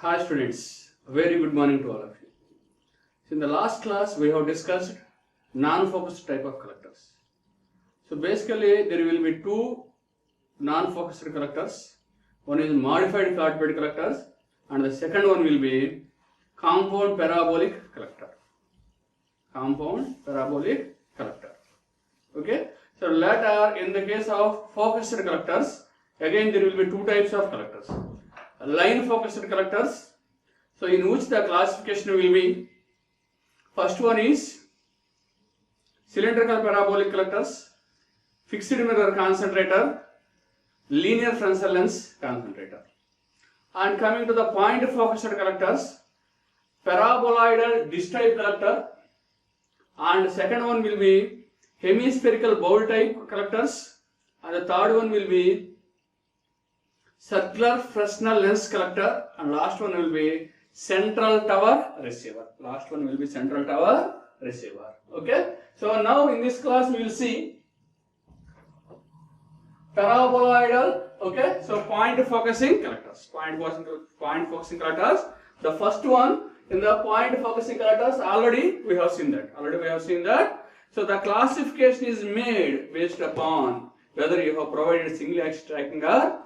Hi students, very good morning to all of you. So in the last class we have discussed non-focused type of collectors. So basically there will be two non-focused collectors. One is modified flat-bed collectors and the second one will be compound parabolic collector. Compound parabolic collector. Okay. So later in the case of focused collectors, again there will be two types of collectors. Line focused collectors, so in which the classification will be, first one is cylindrical parabolic collectors, fixed mirror concentrator, linear Fresnel lens concentrator. And coming to the point focused collectors, paraboloidal dish type collector, and second one will be hemispherical bowl type collectors, and the third one will be circular Fresnel lens collector, and last one will be central tower receiver. Last one will be central tower receiver. Okay. So now in this class we will see paraboloidal. Okay. So point focusing collectors. Point focusing collectors. The first one in the point focusing collectors already we have seen that. So the classification is made based upon whether you have provided single axis tracking or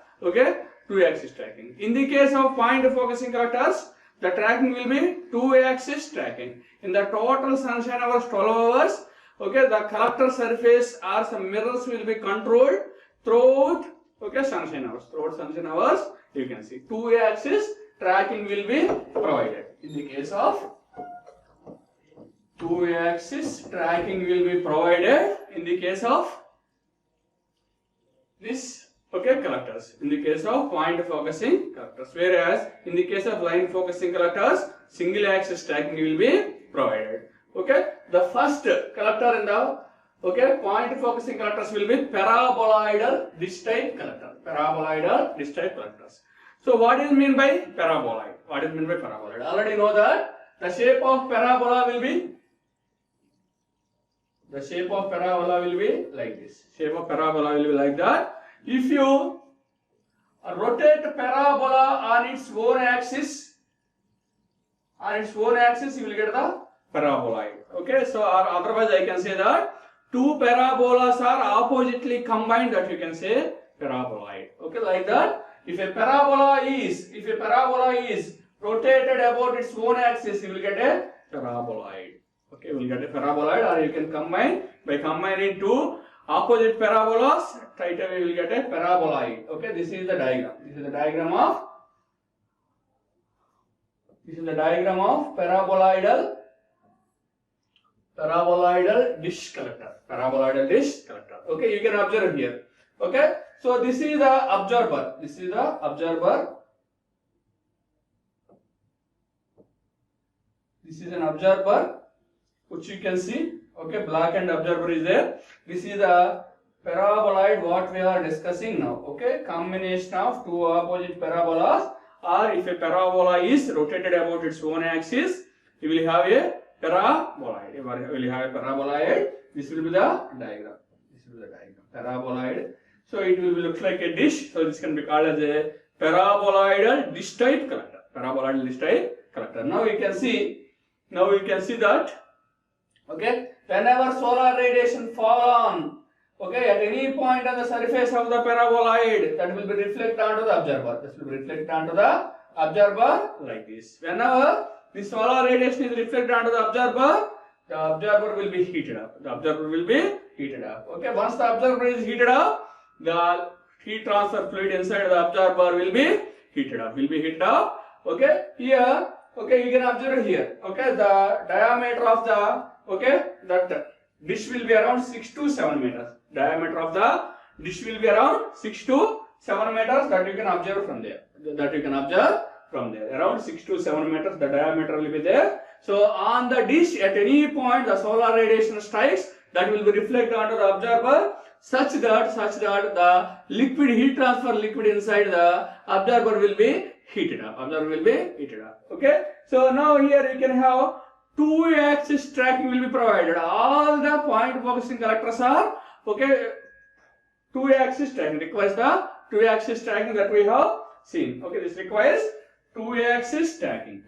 two axis tracking. In the case of point focusing collectors, the tracking will be two axis tracking. In the total sunshine hours 12 hours, the collector surface or some mirrors will be controlled throughout sunshine hours. Throughout sunshine hours, you can see two axis tracking will be provided. In the case of two axis tracking will be provided in the case of this collectors, in the case of point focusing collectors, whereas in the case of line focusing collectors, single axis tracking will be provided. The first collector in the point focusing collectors will be paraboloidal dish type collector. Paraboloidal dish type collectors. So what is meant by paraboloid? Already know that the shape of parabola will be like this. Shape of parabola will be like that. If you rotate parabola on its own axis, you will get the paraboloid. So or otherwise I can say that two parabolas are oppositely combined, that you can say paraboloid. Like that. If a parabola is rotated about its own axis, you will get a paraboloid. You will get a paraboloid, or you can combine by combining two opposite parabolas, right away you will get a paraboloid. This is the diagram. This is the diagram of paraboloidal dish collector. You can observe here. So this is the observer. This is an observer which you can see. Black and observer is there. This is the paraboloid what we are discussing now. Combination of two opposite parabolas, or if a parabola is rotated about its own axis, you will have a paraboloid. This will be the diagram. Paraboloid. So it will look like a dish. So this can be called as a paraboloidal dish type collector. Now you can see that. Whenever solar radiation fall on, at any point on the surface of the paraboloid, that will be reflected onto the observer. Like this. Whenever the solar radiation is reflected onto the observer will be heated up. Once the observer is heated up, the heat transfer fluid inside the observer will be heated up. Here, you can observe here. The diameter of that dish will be around 6 to 7 meters. Diameter of the dish will be around 6 to 7 meters. That you can observe from there. Around 6 to 7 meters the diameter will be there. So on the dish, at any point the solar radiation strikes, that will be reflected onto the observer, such that the heat transfer liquid inside the observer will be heated up. So now here you can have two axis tracking will be provided. All the point focusing collectors are two axis tracking. Requires the two axis tracking that we have seen. This requires 2-axis stacking.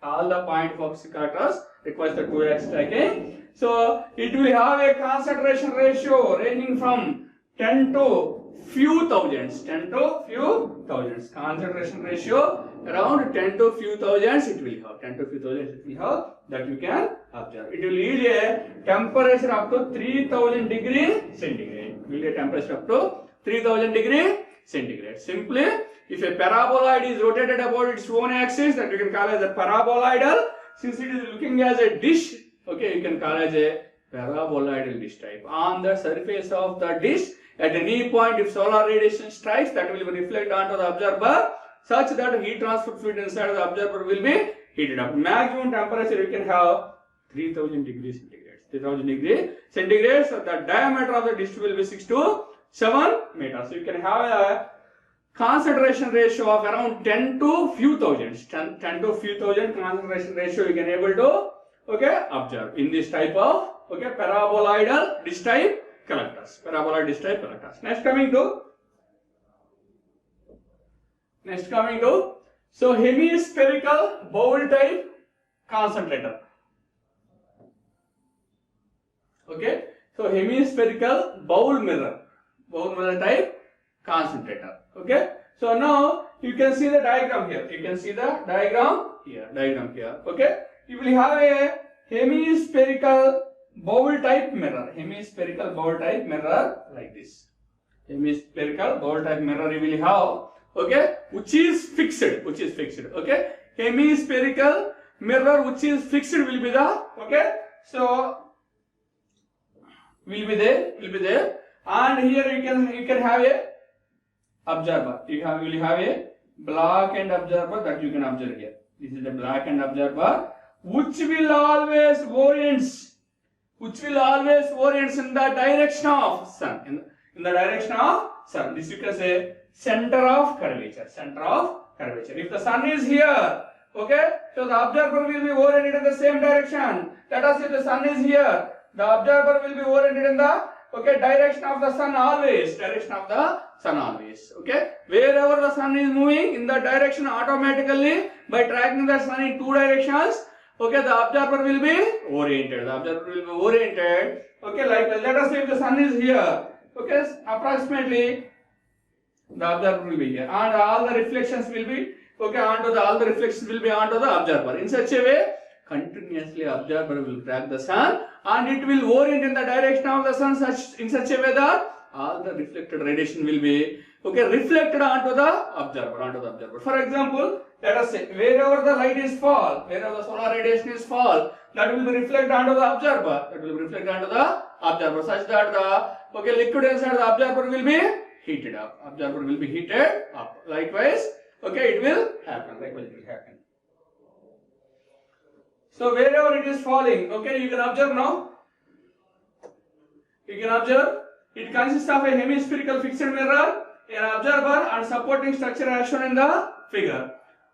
All the point focus collectors requires the 2-axis stacking. So it will have a concentration ratio ranging from 10 to few thousands. 10 to few thousands. Concentration ratio around 10 to few thousands it will have. 10 to few thousands it will have, that you can observe. It will yield a temperature up to 3000 degree centigrade. It will yield a temperature up to 3000 degree centigrade. Simply, if a paraboloid is rotated about its own axis, that you can call as a paraboloidal. Since it is looking as a dish, okay, you can call as a paraboloidal dish type. On the surface of the dish, at any point, if solar radiation strikes, that will be reflected onto the observer, such that heat transfer fluid inside the observer will be heated up. Maximum temperature you can have 3000 degrees centigrade. 3000 degrees centigrade. So the diameter of the dish will be 6 to 7 meters. So you can have a concentration ratio of around 10 to few thousands. 10 to few thousand concentration ratio you can able to, okay, observe in this type of, okay, paraboloidal dish type collectors. Paraboloid dish type collectors. Next coming to so hemispherical bowl type concentrator. Okay, so hemispherical bowl mirror type concentrator. Okay, so now you can see the diagram here. You can see the diagram here. Okay, you will have a hemispherical bowl type mirror. Hemispherical bowl type mirror like this. Hemispherical bowl type mirror you will have. Okay, which is fixed. Okay, hemispherical mirror which is fixed will be the, okay, so will be there, and here you can have a observer. You will have a black end observer that you can observe here. This is the black end observer which will always orients in the direction of sun. In the direction of sun. This you can say center of curvature. If the sun is here, okay, so the observer will be oriented in the same direction. Let us say the sun is here, the observer will be oriented in the, okay, direction of the sun always. Okay, wherever the sun is moving in the direction, automatically by tracking the sun in two directions, okay, the observer will be oriented. Okay, like let us say if the sun is here, okay, approximately the observer will be here, and all the reflections will be, okay, onto the observer. In such a way, continuously observer will track the sun, and it will orient in the direction of the sun in such a way that all the reflected radiation will be, okay, reflected onto the observer. For example, let us say wherever the light is fall, wherever the solar radiation is fall, that will be reflected onto the observer. Such that the, okay, liquid inside the observer will be heated up. Likewise, okay, it will happen. So wherever it is falling, okay, you can observe now. It consists of a hemispherical fixed mirror, an observer, and supporting structure as shown in the figure.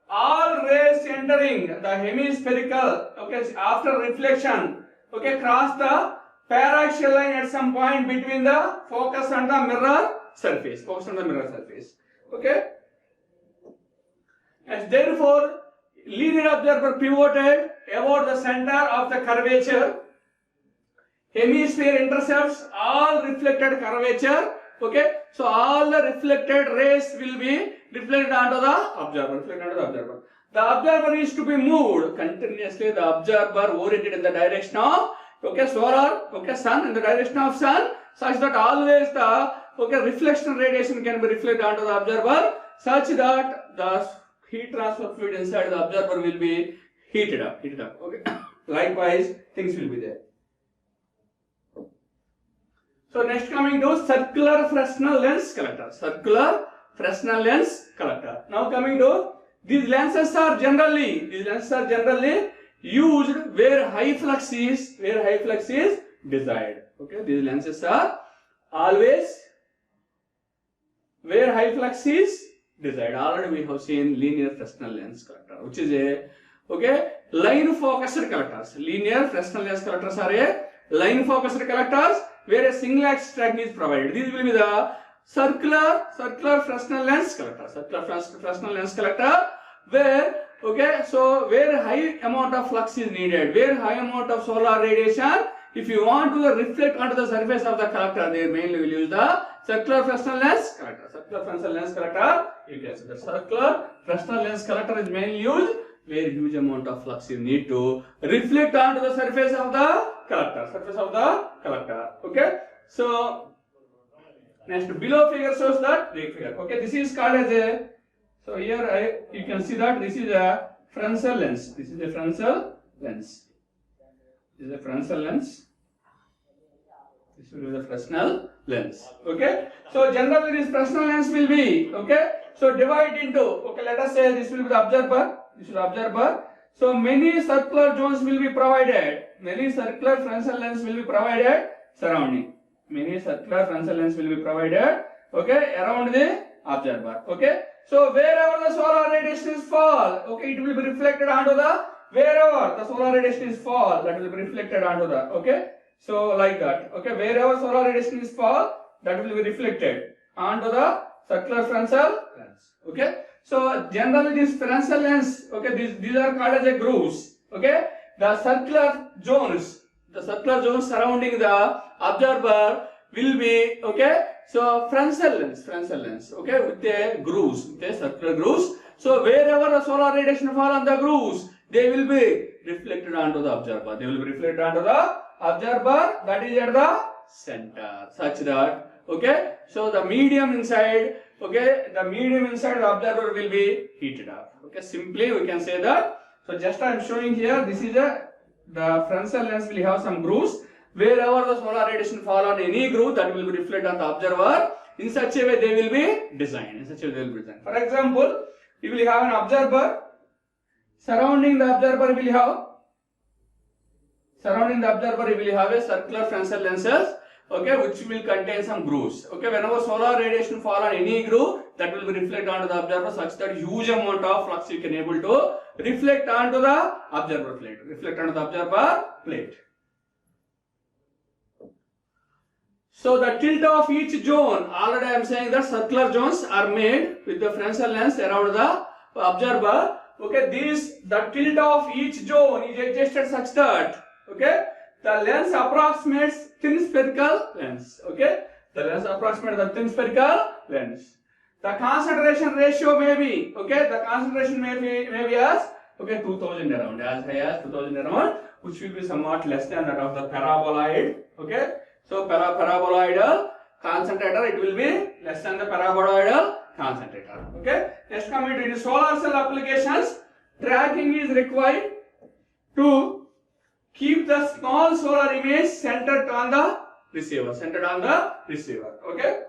All rays entering the hemispherical, okay, after reflection, okay, cross the paraxial line at some point between the focus and the mirror surface. Okay, and therefore linear observer pivoted about the center of the curvature. Hemisphere intercepts all reflected curvature. Okay, so all the reflected rays will be reflected onto the observer. The observer is to be moved continuously. The observer oriented in the direction of, okay, solar, okay, sun, in the direction of sun, such that always the, okay, reflection radiation can be reflected onto the observer, such that the heat transfer fluid inside the observer will be heated up. Okay, likewise things will be there. So next coming to circular Fresnel lens collector. Now coming to these lenses are generally used where high flux is desired. Okay, these lenses are always where high flux is desired. Already we have seen linear Fresnel lens collector, which is a, okay, line focused collectors. Linear Fresnel lens collectors are a line focused collectors where a single axis tracking is provided. These will be the circular Fresnel lens collector. where, okay, so where high amount of flux is needed, where high amount of solar radiation, if you want to reflect onto the surface of the collector, they mainly will use the circular Fresnel lens collector. Circular Fresnel lens collector, you can see the circular Fresnel lens collector is mainly used where huge amount of flux you need to reflect onto the surface of the collector, okay. So next below figure shows that figure, okay. This is called as a, so here you can see that this is a Fresnel lens. This is a Fresnel lens. This is a Fresnel lens. This will be the Fresnel lens. Okay. So generally this Fresnel lens will be, okay. So divide into, okay, let us say this will be the observer. This is the observer. So many circular zones will be provided. Many circular Fresnel lens will be provided surrounding. Many circular Fresnel lens will be provided, okay, around the observer. Okay. So wherever the solar radiations fall, okay, it will be reflected onto the, wherever the solar radiations fall, that will be reflected onto the, okay. So like that, okay, wherever solar radiations fall, that will be reflected onto the circular Fresnel lens, okay. So generally this Fresnel lens, okay, these are called as a grooves, okay. The circular zones surrounding the observer will be, okay, so Fresnel lens, okay, with the grooves, with the circular grooves. So wherever the solar radiation fall on the grooves, they will be reflected onto the observer. They will be reflected onto the observer, that is at the center, such that, okay, so the medium inside, okay, the medium inside the observer will be heated up. Okay, simply we can say that. So just I am showing here, this is the Fresnel lens will have some grooves. Wherever the solar radiation fall on any groove, that will be reflected on the observer. In such a way they will be designed. For example, you will have an observer. Surrounding the observer will have a circular Fresnel lenses, okay, which will contain some grooves. Okay, whenever solar radiation fall on any groove, that will be reflected onto the observer such that huge amount of flux you can able to reflect onto the observer plate. So the tilt of each zone, already I am saying that circular zones are made with the Fresnel lens around the observer. Okay, the tilt of each zone is adjusted such that, okay, the lens approximates thin spherical lens. Okay, the lens approximates the thin spherical lens. The concentration ratio may be, okay, the concentration may be as, okay, 2000 around, as high as 2000 around, which will be somewhat less than that of the paraboloid. Okay, so paraboloidal concentrator, it will be less than the paraboloidal concentrator. Okay, next coming to the solar cell applications, tracking is required to keep the small solar image centered on the receiver. Okay,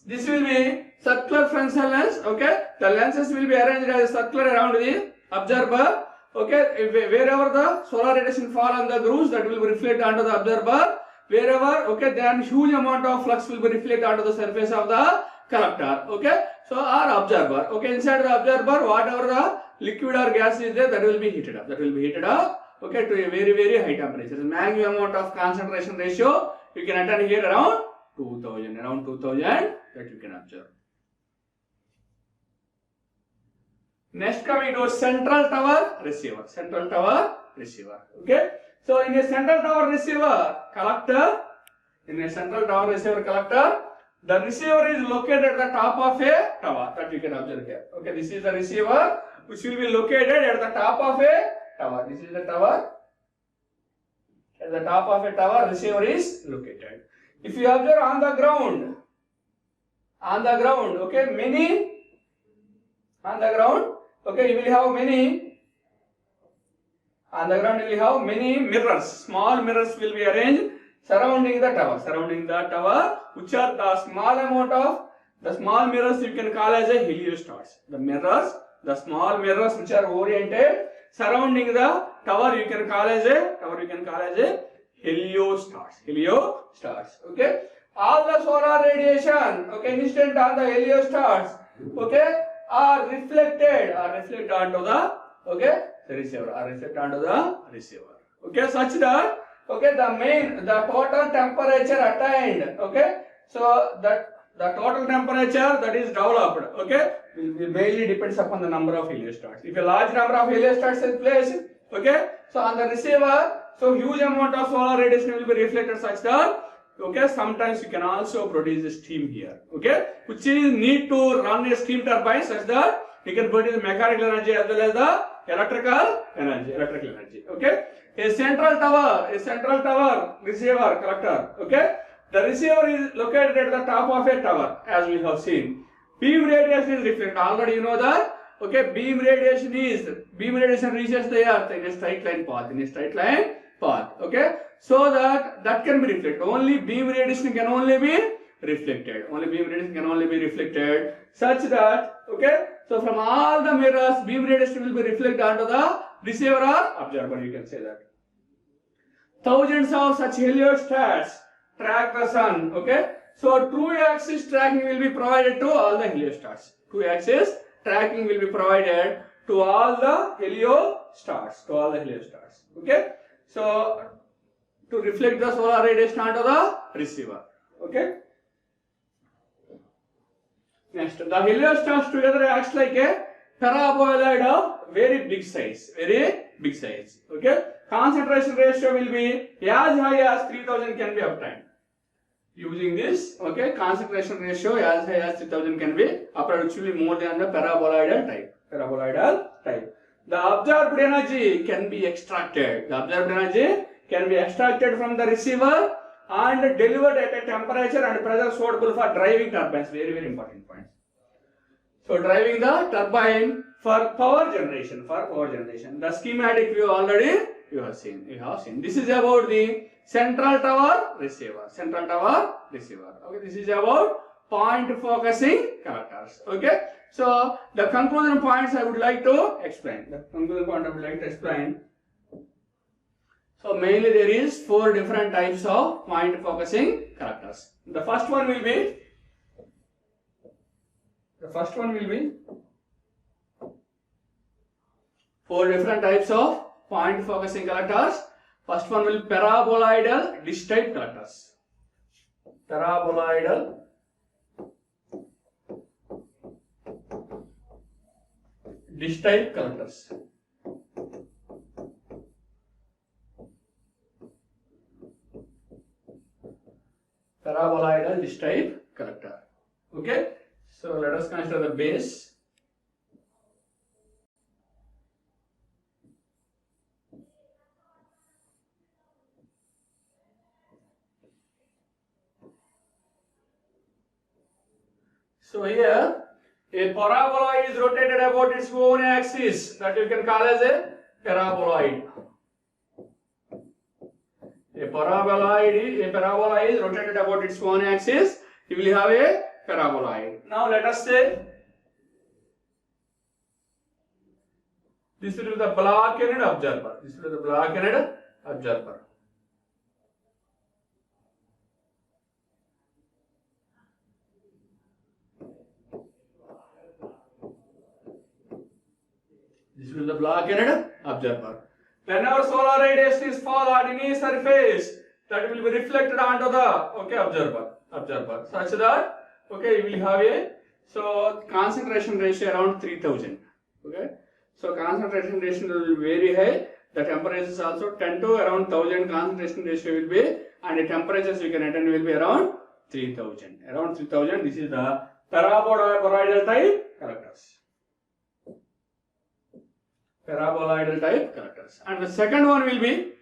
this will be circular Fresnel lens. Okay, the lenses will be arranged as circular around the observer. Okay, wherever the solar radiation fall on the grooves, that will be reflected onto the observer. Wherever, okay, then huge amount of flux will be reflected onto the surface of the collector. Okay, so our observer, okay, inside the observer, whatever the liquid or gas is there, that will be heated up. Okay, to a very, very high temperature. The maximum amount of concentration ratio you can attain here around 2000, that you can observe. Next coming to central tower receiver. Okay, so in a central tower receiver collector, the receiver is located at the top of a tower, that you can observe here. Okay, this is the receiver which will be located at the top of a tower. This is the tower. At the top of a tower, receiver is located. If you observe on the ground, okay, okay, you will have many mirrors. Small mirrors will be arranged surrounding the tower, which are the small amount of the small mirrors you can call as a heliostars. The small mirrors which are oriented surrounding the tower, you can call as a heliostars. Okay, all the solar radiation, okay, incident on the heliostars, okay, are reflected onto the receiver. Okay, such that, okay, the total temperature attained, okay, so that the total temperature that is developed, okay, It mainly depends upon the number of heliostats. If a large number of heliostats is placed, okay, so on the receiver, so huge amount of solar radiation will be reflected such that, okay, sometimes you can also produce a steam here, okay, which is need to run a steam turbine such that you can produce mechanical energy as well as the electrical energy, okay. A central tower receiver collector, okay. The receiver is located at the top of a tower, as we have seen. Beam radiation is reflected. Already you know that. Okay, beam radiation reaches the earth in a straight line path. Okay, so that can be reflected. Only beam radiation can only be reflected. Such that, okay, so from all the mirrors, beam radiation will be reflected onto the receiver or observer. You can say that. Thousands of such heliostats track the sun. Okay. So, true axis tracking will be provided to all the heliostats. True axis tracking will be provided to all the heliostats. Okay. So, to reflect the solar radiation onto the receiver. Okay. Next, the heliostats together acts like a paraboloid of very big size. Okay. Concentration ratio will be as high as 3000 can be obtained. Using this, okay, concentration ratio as high as 3000 can be obtained, which will be more than the paraboloidal type. The observed energy can be extracted. from the receiver and delivered at a temperature and pressure suitable for driving turbines. Very, very important point. So, driving the turbine for power generation. The schematic view already you have seen. This is about the central tower receiver. Okay, this is about point focusing collectors. Okay, so the conclusion points I would like to explain. So mainly there is 4 different types of point focusing collectors. The first one will be 4 different types of point focusing collectors. First one will be paraboloidal dish type collectors. Paraboloidal dish type collectors. Paraboloidal dish type collector. Okay, so let us consider the base. So here, a parabola is rotated about its own axis, that you can call as a paraboloid. A parabola is rotated about its own axis, you will have a paraboloid. Now let us say, this will be the block-ended observer. This will be the block-ended observer. Whenever solar radiation is fall on any surface, that will be reflected onto the observer. Such that, okay, you will have a concentration ratio around 3000. Okay, so concentration ratio will be very high. The temperatures also 10 to around 1000 concentration ratio will be, and the temperatures you can attain will be around 3000. This is the paraboloidal type collectors. And the second one will be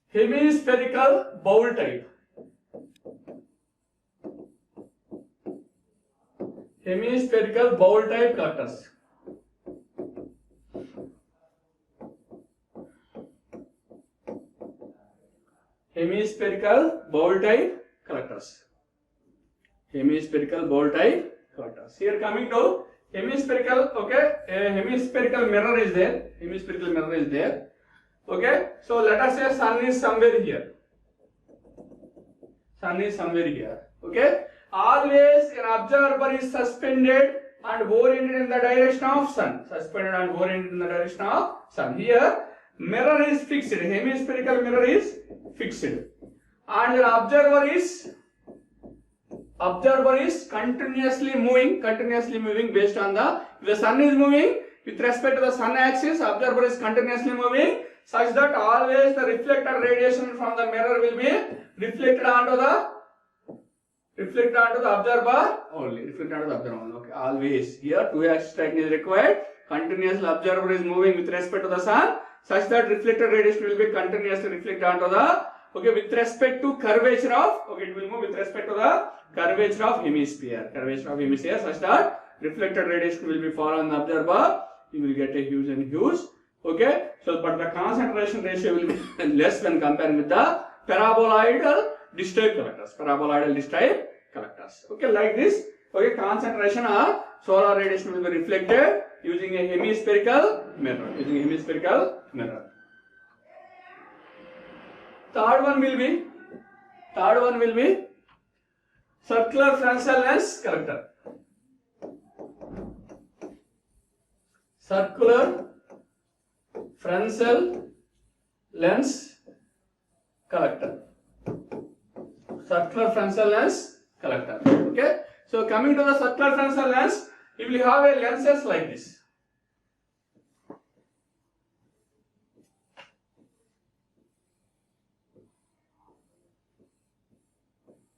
hemispherical bowl type. Collectors. Hemispherical bowl type collectors. Here coming to hemispherical, okay, a hemispherical mirror is there. Okay, so let us say sun is somewhere here. Okay, always an observer is suspended and oriented in the direction of sun. Here, mirror is fixed. Hemispherical mirror is fixed, and the observer is observer is continuously moving based on if the sun is moving with respect to the sun axis, observer is continuously moving such that always the reflected radiation from the mirror will be reflected onto the observer only. Okay, always here two-axis tracking is required. Continuously observer is moving with respect to the sun such that reflected radiation will be continuously reflected onto the with respect to curvature of it will move with respect to the curvature of hemisphere such that reflected radiation will be fall on the observer. You will get a huge and huge. Okay, so but the concentration ratio will be less when comparing with the paraboloidal disk type collectors. Okay, like this. Okay, concentration or solar radiation will be reflected using a hemispherical mirror. Third one will be circular Fresnel lens collector. Circular Fresnel lens collector. Okay. So coming to the circular Fresnel lens, you will have a lenses like this.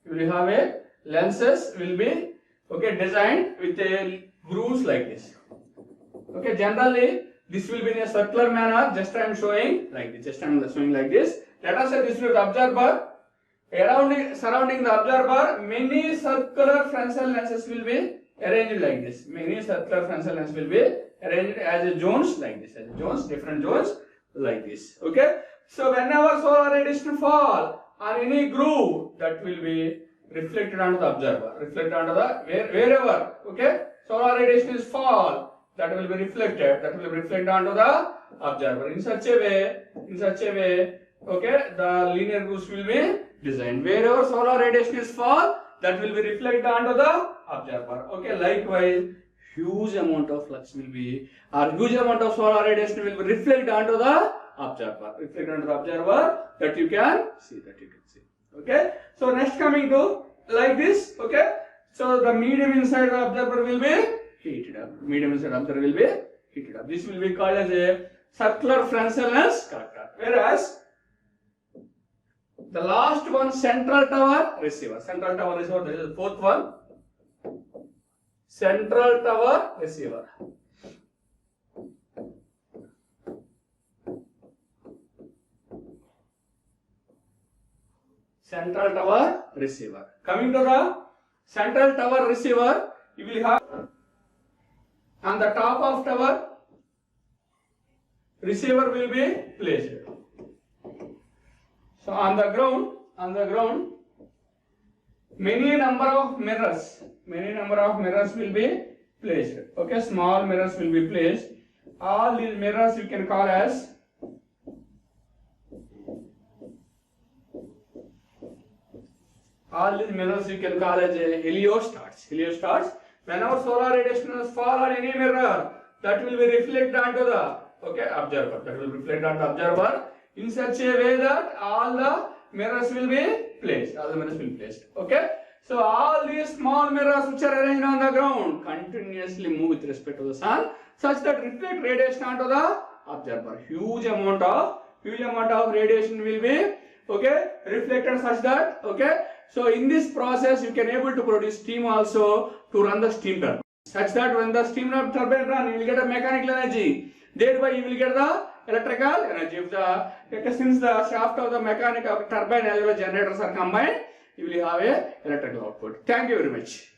You will have a lenses will be designed with a grooves like this. Okay, generally this will be in a circular manner. Just I am showing like this. Let us say this is the observer. Surrounding the observer, many circular Fresnel lenses will be arranged like this. Many circular Fresnel lenses will be arranged as a zones like this. Different zones like this. Okay. So whenever solar radiation fall on any groove, that will be reflected onto the observer. Wherever solar radiation is fall, that will be reflected onto the observer. In such a way, the linear grooves will be designed. Wherever solar radiation is fall, that will be reflected onto the observer. Okay, likewise, huge amount of flux will be, or huge amount of solar radiation will be reflected onto the observer. That you can see. Okay, so next coming to like this. Okay, so the medium inside the observer will be heated up. This will be called as a circular Fresnel lens collector. Whereas the last one, central tower receiver. This is the fourth one. Central tower receiver. Coming to the central tower receiver, you will have on the top of tower receiver will be placed. So on the ground, many number of mirrors will be placed. Okay, small mirrors will be placed. All these mirrors you can call as heliostats. Whenever solar radiation fall on any mirror, that will be reflected onto the observer. In such a way that all the mirrors will be placed. Okay. So all these small mirrors which are arranged on the ground continuously move with respect to the sun, such that reflect radiation onto the observer. Huge amount of radiation will be reflected such that So in this process you can able to produce steam also to run the steam turbine. Such that when the steam turbine run, you will get a mechanical energy. Thereby you will get the electrical energy. Since the shaft of the mechanical turbine as well as generators are combined, you will have a electrical output. Thank you very much.